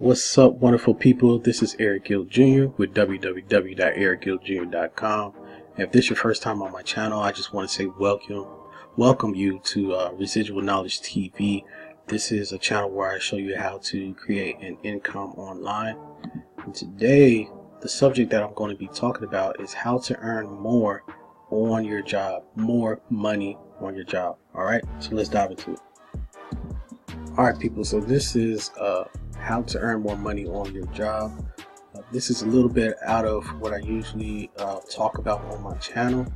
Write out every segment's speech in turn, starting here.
What's up, wonderful people? This is Eric Gill Jr. with www.ericgilljr.com. If this is your first time on my channel, I just want to say welcome you to Residual Knowledge TV. This is a channel where I show you how to create an income online. And today, the subject that I'm going to be talking about is how to earn more on your job, more money on your job. All right, so let's dive into it. All right, people. So this is how to earn more money on your job. This is a little bit out of what I usually talk about on my channel,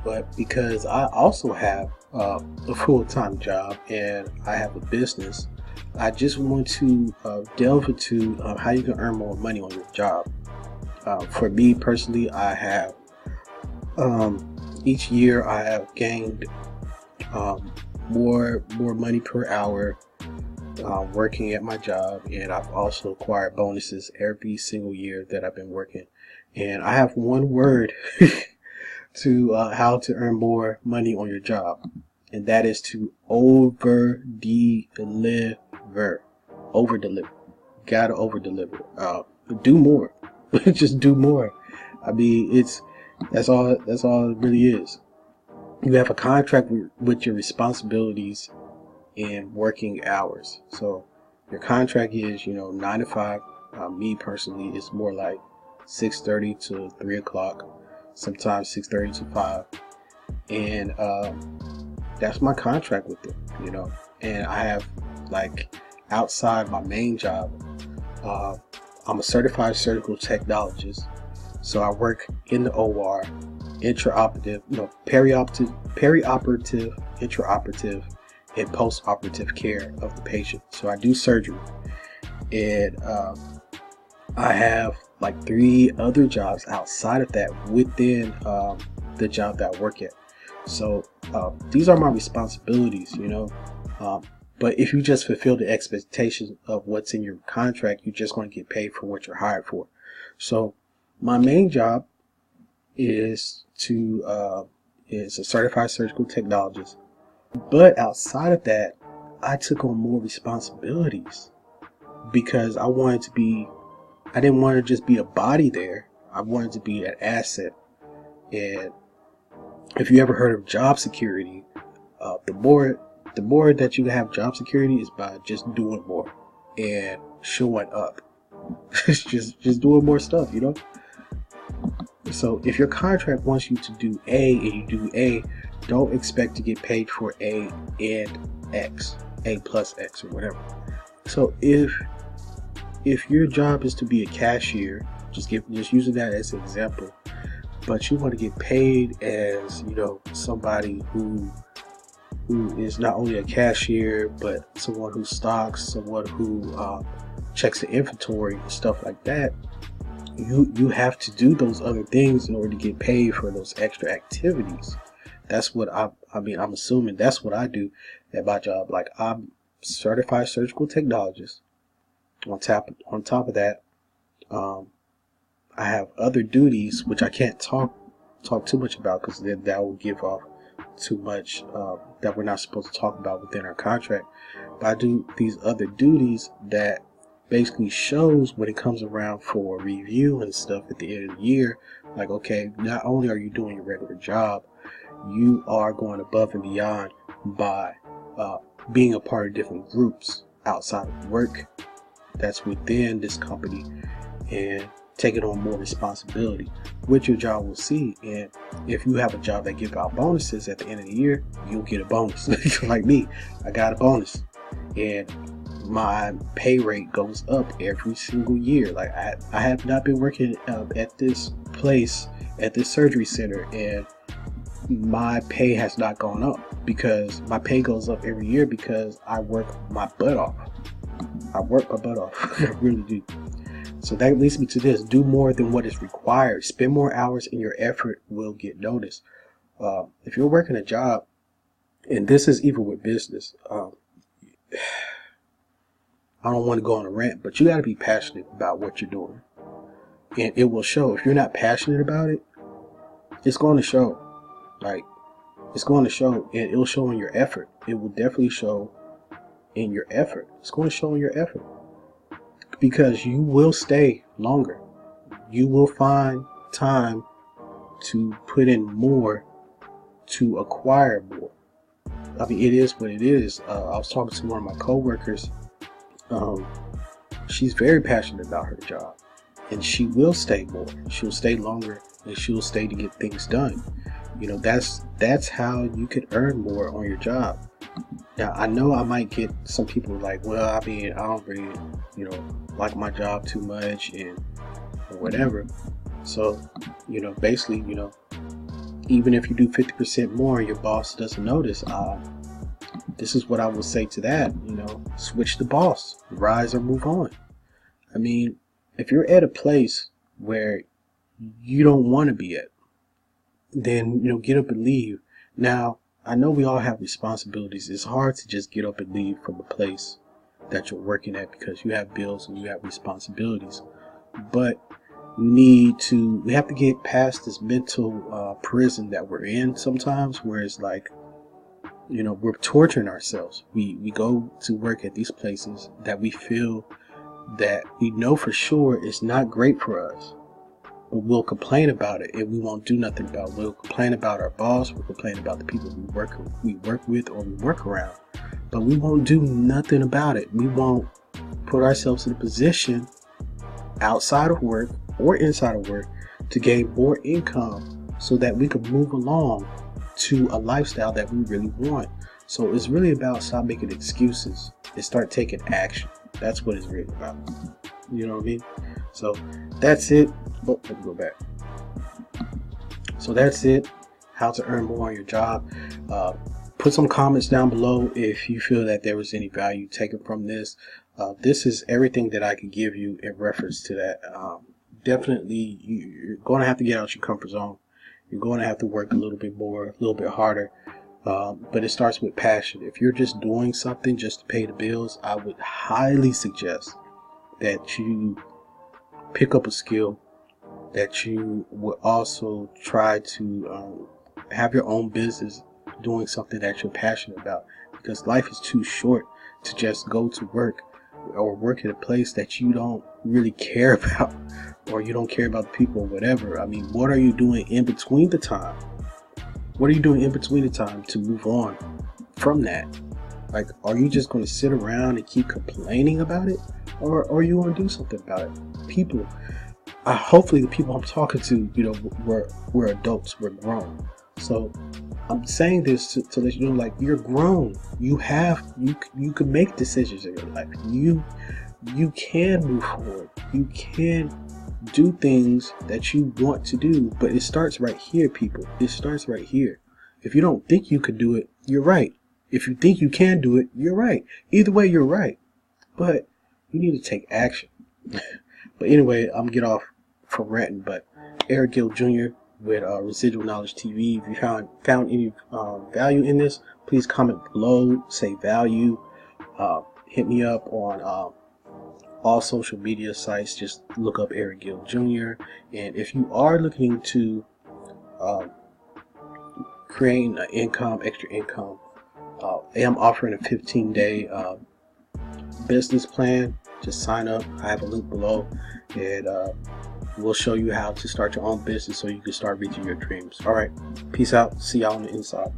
but because I also have a full-time job and I have a business, I just want to delve into how you can earn more money on your job. For me personally, I have each year I have gained more money per hour working at my job, and I've also acquired bonuses every single year that I've been working. And I have one word to how to earn more money on your job, and that is to over deliver. Gotta over deliver. Do more. Just do more. I mean, that's all it really is. You have a contract with your responsibilities and working hours. So your contract is, 9 to 5. Me personally, it's more like 6:30 to 3 o'clock, sometimes 6:30 to 5. And that's my contract with them, And I have, like, outside my main job, I'm a certified surgical technologist. So I work in the OR, intraoperative, perioperative, intraoperative, and post-operative care of the patient. So I do surgery, and I have like 3 other jobs outside of that within the job that I work at. So these are my responsibilities, but if you just fulfill the expectations of what's in your contract, you're just going to get paid for what you're hired for. So my main job is is a certified surgical technologist. But outside of that, I took on more responsibilities because I didn't want to just be a body there. I wanted to be an asset. And if you ever heard of job security, the more that you have job security is by just doing more and showing up. just doing more stuff, So if your contract wants you to do A and you do A, don't expect to get paid for A and X, A plus X or whatever. So if your job is to be a cashier, just using that as an example, but you want to get paid as, somebody who is not only a cashier, but someone who stocks, someone who checks the inventory and stuff like that, you have to do those other things in order to get paid for those extra activities. That's what I'm assuming that's what I do at my job. Like, I'm certified surgical technologist. On top of that, I have other duties which I can't talk too much about because that will give off too much that we're not supposed to talk about within our contract. But I do these other duties that basically shows when it comes around for review and stuff at the end of the year, like, okay, not only are you doing your regular job, you are going above and beyond by being a part of different groups outside of work that's within this company and taking on more responsibility, which your job will see. And if you have a job that gives out bonuses at the end of the year, you'll get a bonus. Like me, I got a bonus, and my pay rate goes up every single year. Like, I have not been working at this place, at this surgery center, and my pay has not gone up, because my pay goes up every year because I work my butt off. I really do. So that leads me to this: do more than what is required. Spend more hours, and your effort will get noticed. If you're working a job, and this is even with business, I don't want to go on a rant, but you got to be passionate about what you're doing, and it will show. If you're not passionate about it, it's going to show. It's going to show, and it'll show in your effort. It will definitely show in your effort. It's going to show in your effort. because you will stay longer. You will find time to put in more to acquire more. I mean, it is what it is. I was talking to one of my coworkers. She's very passionate about her job, and she will stay more. She'll stay longer, and she'll stay to get things done. You know, that's how you could earn more on your job. Now, I know I might get some people like, well, I mean, I don't really, like my job too much and or whatever. So, basically, even if you do 50% more and your boss doesn't notice, this is what I will say to that. Switch the boss, rise or move on. I mean, if you're at a place where you don't want to be at, then, get up and leave. Now, I know we all have responsibilities. It's hard to just get up and leave from a place that you're working at because you have bills and you have responsibilities. But we have to get past this mental prison that we're in sometimes, where it's like, we're torturing ourselves. We go to work at these places that we feel that we know for sure is not great for us. But we'll complain about it and we won't do nothing about it. We'll complain about our boss, we'll complain about the people we work with or we work around. But we won't do nothing about it. We won't put ourselves in a position outside of work or inside of work to gain more income so that we can move along to a lifestyle that we really want. So it's really about stop making excuses and start taking action. That's what it's really about. You know what I mean? So that's it. Oh, let me go back. So that's it. How to earn more on your job. Put some comments down below if you feel that there was any value taken from this. This is everything that I could give you in reference to that. Definitely, you're going to have to get out your comfort zone. You're going to have to work a little bit more, a little bit harder. But it starts with passion. If you're just doing something just to pay the bills, I would highly suggest that you pick up a skill, that you would also try to have your own business doing something that you're passionate about, because life is too short to just go to work or work at a place that you don't really care about, or you don't care about the people or whatever. I mean, what are you doing in between the time? What are you doing in between the time to move on from that? Like, are you just going to sit around and keep complaining about it, or are you going to do something about it? People, hopefully the people I'm talking to, we're adults, we're grown. So I'm saying this to let you know, like, you're grown. You can make decisions in your life. You can move forward. You can do things that you want to do, but it starts right here, people. It starts right here. If you don't think you could do it, you're right. If you think you can do it, you're right. Either way, you're right. But you need to take action. But anyway, I'm get off from ranting. But Eric Gill Jr. with Residual Knowledge TV. If you found any value in this, please comment below. Say value. Hit me up on all social media sites. Just look up Eric Gill Jr. And if you are looking to create an income, extra income, I am offering a 15-day business plan. Just sign up. I have a link below, and we'll show you how to start your own business so you can start reaching your dreams. All right, peace out. See y'all on the inside.